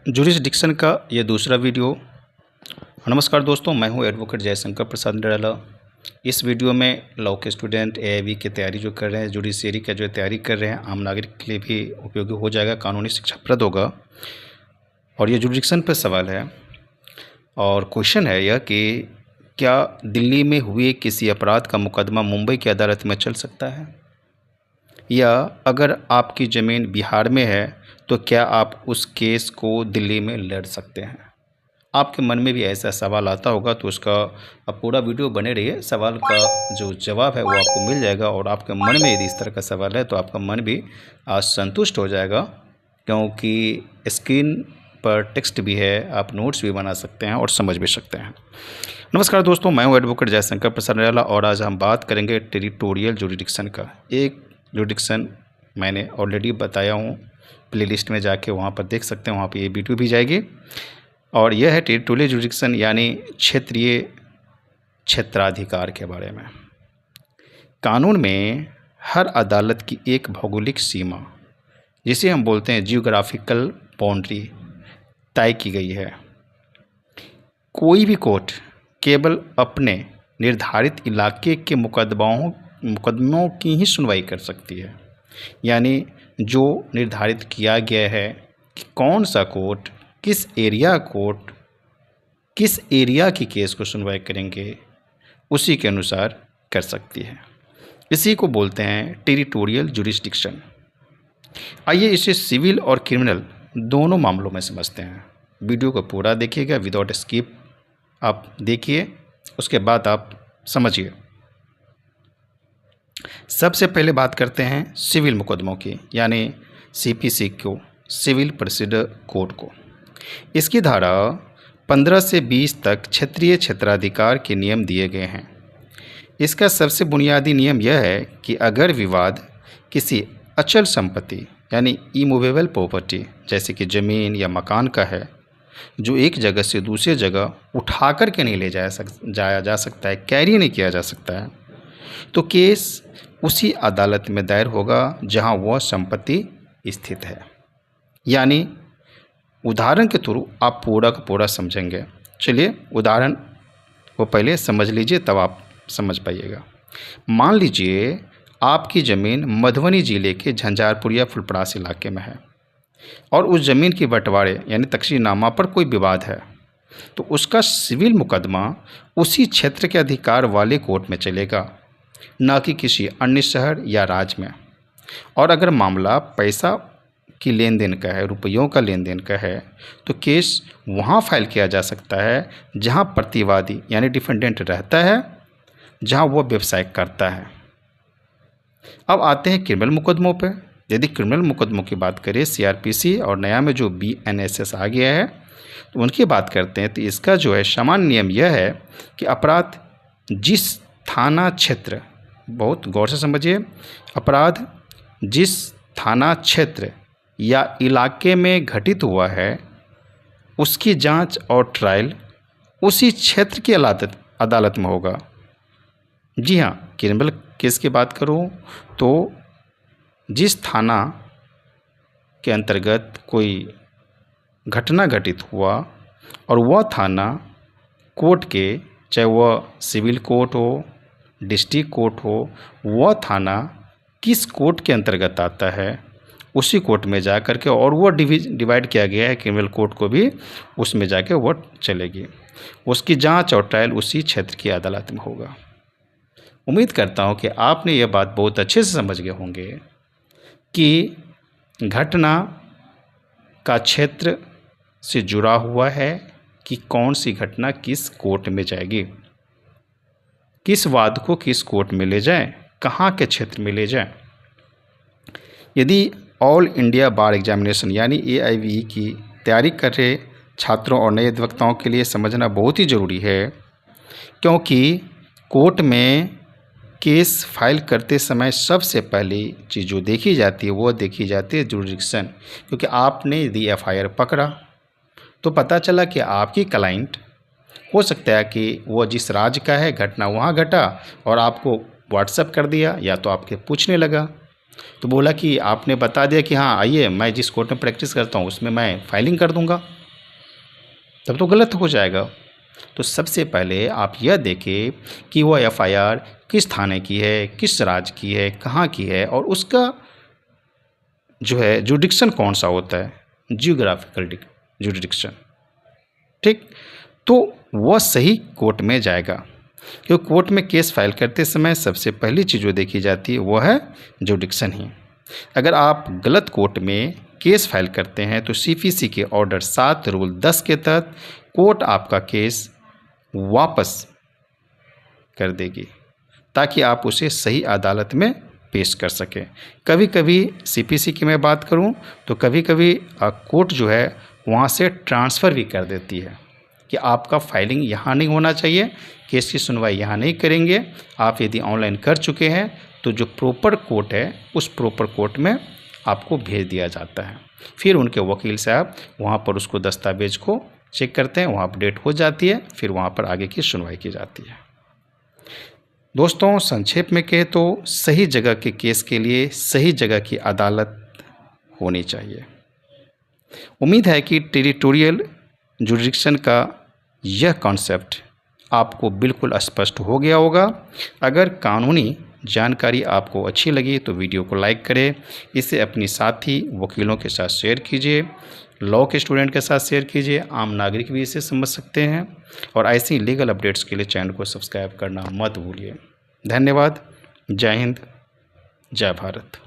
Jurisdiction का ये दूसरा वीडियो। नमस्कार दोस्तों, मैं हूं एडवोकेट जयशंकर प्रसाद निराला। इस वीडियो में लॉ के स्टूडेंट एआईबी की तैयारी जो कर रहे हैं, जुडिशरी का जो तैयारी कर रहे हैं, आम नागरिक के लिए भी उपयोगी हो जाएगा, कानूनी शिक्षाप्रद होगा। और ये जुरिस्डिक्शन पर सवाल है और क्वेश्चन है यह कि क्या दिल्ली में हुए किसी अपराध का मुकदमा मुंबई की अदालत में चल सकता है, या अगर आपकी ज़मीन बिहार में है तो क्या आप उस केस को दिल्ली में लड़ सकते हैं। आपके मन में भी ऐसा सवाल आता होगा तो उसका अब पूरा वीडियो बने रहिए। सवाल का जो जवाब है वो आपको मिल जाएगा, और आपके मन में यदि इस तरह का सवाल है तो आपका मन भी आज संतुष्ट हो जाएगा, क्योंकि स्क्रीन पर टेक्स्ट भी है, आप नोट्स भी बना सकते हैं और समझ भी सकते हैं। नमस्कार दोस्तों, मैं हूं एडवोकेट जयशंकर प्रसाद निराला और आज हम बात करेंगे टेरिटोरियल जुरिडिक्शन का। एक जुरिडिक्शन मैंने ऑलरेडी बताया हूं, प्लेलिस्ट में जाके वहां पर देख सकते हैं, वहां पर ये वीडियो भी जाएगी। और यह है टेरिटोरियल जुरिडिक्शन यानी क्षेत्रीय क्षेत्राधिकार के बारे में। कानून में हर अदालत की एक भौगोलिक सीमा, जिसे हम बोलते हैं जियोग्राफिकल बाउंड्री, तय की गई है। कोई भी कोर्ट केवल अपने निर्धारित इलाके के मुकदमों की ही सुनवाई कर सकती है। यानी जो निर्धारित किया गया है कि कौन सा कोर्ट किस एरिया की केस को सुनवाई करेंगे, उसी के अनुसार कर सकती है। इसी को बोलते हैं टेरिटोरियल जुरिस्डिक्शन। आइए इसे सिविल और क्रिमिनल दोनों मामलों में समझते हैं। वीडियो को पूरा देखिएगा, विदाउट स्किप आप देखिए, उसके बाद आप समझिए। सबसे पहले बात करते हैं सिविल मुकदमों की, यानी सीपीसी को, सिविल प्रोसीजर कोड को। इसकी धारा 15 से 20 तक क्षेत्रीय क्षेत्राधिकार के नियम दिए गए हैं। इसका सबसे बुनियादी नियम यह है कि अगर विवाद किसी अचल संपत्ति यानी इमूवेबल प्रॉपर्टी जैसे कि ज़मीन या मकान का है, जो एक जगह से दूसरी जगह उठा कर के नहीं ले जाया जा सकता है, कैरी नहीं किया जा सकता है, तो केस उसी अदालत में दायर होगा जहां वह संपत्ति स्थित है। यानी उदाहरण के थ्रू आप पूरा का पूरा समझेंगे। चलिए उदाहरण को पहले समझ लीजिए, तब आप समझ पाइएगा। मान लीजिए आपकी ज़मीन मधुबनी ज़िले के झंझारपुर या फुलपरास इलाके में है और उस ज़मीन की बंटवारे यानी तकसीमनामा पर कोई विवाद है, तो उसका सिविल मुकदमा उसी क्षेत्र के अधिकार वाले कोर्ट में चलेगा, न कि किसी अन्य शहर या राज्य में। और अगर मामला पैसा की लेन देन का है, रुपयों का लेन देन का है, तो केस वहाँ फाइल किया जा सकता है जहाँ प्रतिवादी यानी डिफेंडेंट रहता है, जहाँ वह व्यवसाय करता है। अब आते हैं क्रिमिनल मुकदमों पर। यदि क्रिमिनल मुकदमों की बात करें, सीआरपीसी और नया में जो बीएनएसएस आ गया है, तो उनकी बात करते हैं, तो इसका जो है सामान्य नियम यह है कि अपराध जिस थाना क्षेत्र, बहुत गौर से समझिए, अपराध जिस थाना क्षेत्र या इलाके में घटित हुआ है, उसकी जांच और ट्रायल उसी क्षेत्र की अदालत में होगा। जी हाँ, क्रिमिनल केस की बात करूँ तो जिस थाना के अंतर्गत कोई घटना घटित हुआ और वह थाना कोर्ट के, चाहे वह सिविल कोर्ट हो, डिस्ट्रिक्ट कोर्ट हो, वह थाना किस कोर्ट के अंतर्गत आता है, उसी कोर्ट में जा कर के, और वह डिवाइड किया गया है क्रिमिनल कोर्ट को भी, उसमें जाके वह चलेगी। उसकी जांच और ट्रायल उसी क्षेत्र की अदालत में होगा। उम्मीद करता हूं कि आपने यह बात बहुत अच्छे से समझ गए होंगे कि घटना का क्षेत्र से जुड़ा हुआ है कि कौन सी घटना किस कोर्ट में जाएगी, किस वाद को किस कोर्ट में ले जाएं, कहाँ के क्षेत्र में ले जाएं। यदि ऑल इंडिया बार एग्जामिनेशन यानी एआईबी की तैयारी कर रहे छात्रों और नए अधिवक्ताओं के लिए समझना बहुत ही ज़रूरी है, क्योंकि कोर्ट में केस फाइल करते समय सबसे पहली चीज़ जो देखी जाती है वो देखी जाती है जुरिस्डिक्शन। क्योंकि आपने यदि एफआईआर पकड़ा तो पता चला कि आपकी क्लाइंट हो सकता है कि वो जिस राज्य का है, घटना वहाँ घटा और आपको व्हाट्सएप कर दिया, या तो आपके पूछने लगा तो बोला कि आपने बता दिया कि हाँ आइए, मैं जिस कोर्ट में प्रैक्टिस करता हूँ उसमें मैं फाइलिंग कर दूँगा, तब तो गलत हो जाएगा। तो सबसे पहले आप यह देखें कि वो एफआईआर किस थाने की है, किस राज्य की है, कहाँ की है, और उसका जो है जुरिडिक्शन कौन सा होता है, जियोग्राफिकल जुरिडिक्शन। ठीक, तो वह सही कोर्ट में जाएगा, क्योंकि कोर्ट में केस फाइल करते समय सबसे पहली चीज़ जो देखी जाती है वह है जुरिडिक्शन ही। अगर आप गलत कोर्ट में केस फाइल करते हैं तो सीपीसी के ऑर्डर 7 रूल 10 के तहत कोर्ट आपका केस वापस कर देगी, ताकि आप उसे सही अदालत में पेश कर सकें। कभी कभी सीपीसी की मैं बात करूं तो कभी कभी कोर्ट जो है वहां से ट्रांसफ़र भी कर देती है कि आपका फाइलिंग यहाँ नहीं होना चाहिए, केस की सुनवाई यहाँ नहीं करेंगे। आप यदि ऑनलाइन कर चुके हैं तो जो प्रॉपर कोर्ट है उस प्रॉपर कोर्ट में आपको भेज दिया जाता है। फिर उनके वकील साहब वहाँ पर उसको दस्तावेज को चेक करते हैं, वहाँ अपडेट हो जाती है, फिर वहाँ पर आगे की सुनवाई की जाती है। दोस्तों, संक्षेप में कहें तो सही जगह के केस के लिए सही जगह की अदालत होनी चाहिए। उम्मीद है कि टेरिटोरियल जुरिडिक्शन का यह कॉन्सेप्ट आपको बिल्कुल स्पष्ट हो गया होगा। अगर कानूनी जानकारी आपको अच्छी लगी तो वीडियो को लाइक करें, इसे अपनी साथी वकीलों के साथ शेयर कीजिए, लॉ के स्टूडेंट के साथ शेयर कीजिए, आम नागरिक भी इसे समझ सकते हैं। और ऐसी लीगल अपडेट्स के लिए चैनल को सब्सक्राइब करना मत भूलिए। धन्यवाद। जय हिंद, जय भारत।